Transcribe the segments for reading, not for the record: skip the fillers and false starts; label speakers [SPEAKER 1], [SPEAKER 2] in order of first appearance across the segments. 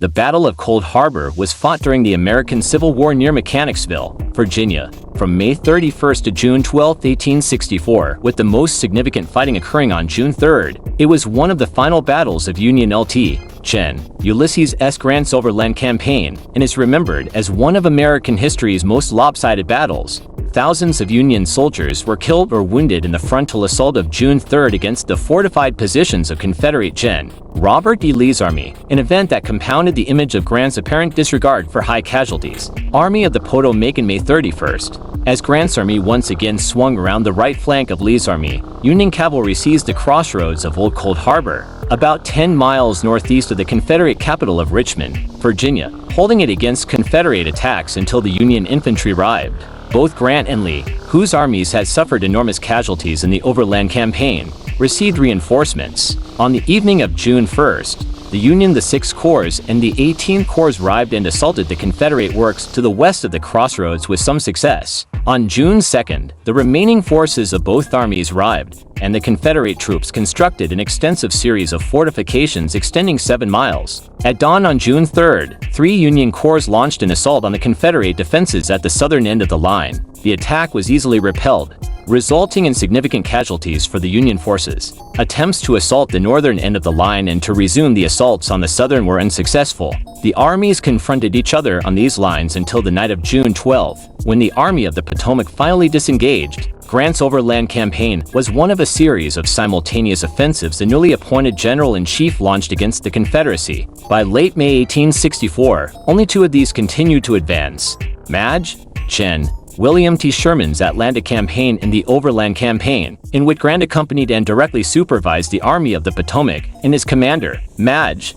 [SPEAKER 1] The Battle of Cold Harbor was fought during the American Civil War near Mechanicsville, Virginia, from May 31st to June 12, 1864, with the most significant fighting occurring on June 3rd. It was one of the final battles of Union Lt. Gen. Ulysses S. Grant's Overland Campaign and is remembered as one of American history's most lopsided battles. Thousands of Union soldiers were killed or wounded in the frontal assault of June 3rd against the fortified positions of Confederate Gen. Robert E. Lee's Army, an event that compounded the image of Grant's apparent disregard for high casualties. Army of the Potomac on May 31st. As Grant's army once again swung around the right flank of Lee's army, Union cavalry seized the crossroads of Old Cold Harbor, about 10 miles northeast of the Confederate capital of Richmond, Virginia, holding it against Confederate attacks until the Union infantry arrived. Both Grant and Lee, whose armies had suffered enormous casualties in the Overland Campaign, received reinforcements. On the evening of June 1st, the Union, the 6th Corps, and the 18th Corps arrived and assaulted the Confederate works to the west of the crossroads with some success. On June 2nd, the remaining forces of both armies arrived, and the Confederate troops constructed an extensive series of fortifications extending 7 miles. At dawn on June 3rd, 3 Union corps launched an assault on the Confederate defenses at the southern end of the line. The attack was easily repelled, resulting in significant casualties for the Union forces. Attempts to assault the northern end of the line and to resume the assaults on the southern were unsuccessful. The armies confronted each other on these lines until the night of June 12, when the Army of the Potomac finally disengaged. Grant's Overland Campaign was one of a series of simultaneous offensives the newly appointed General-in-Chief launched against the Confederacy. By late May 1864, only 2 of these continued to advance: Maj. Gen. William T. Sherman's Atlanta Campaign and the Overland Campaign, in which Grant accompanied and directly supervised the Army of the Potomac, and his commander, Maj.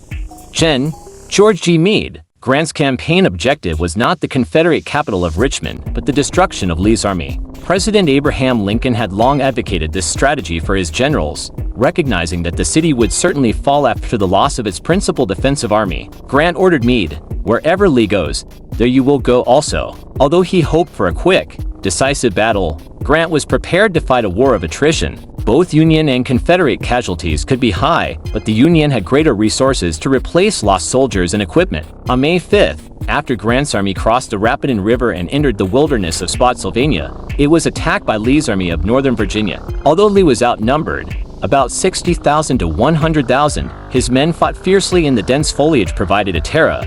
[SPEAKER 1] Gen. George G. Meade. Grant's campaign objective was not the Confederate capital of Richmond, but the destruction of Lee's army. President Abraham Lincoln had long advocated this strategy for his generals, recognizing that the city would certainly fall after the loss of its principal defensive army. Grant ordered Meade, "Wherever Lee goes, there you will go also." Although he hoped for a quick, decisive battle, Grant was prepared to fight a war of attrition. Both Union and Confederate casualties could be high, but the Union had greater resources to replace lost soldiers and equipment. On May 5th, after Grant's army crossed the Rapidan River and entered the wilderness of Spotsylvania, it was attacked by Lee's army of Northern Virginia. Although Lee was outnumbered, about 60,000 to 100,000, his men fought fiercely in the dense foliage provided a terror.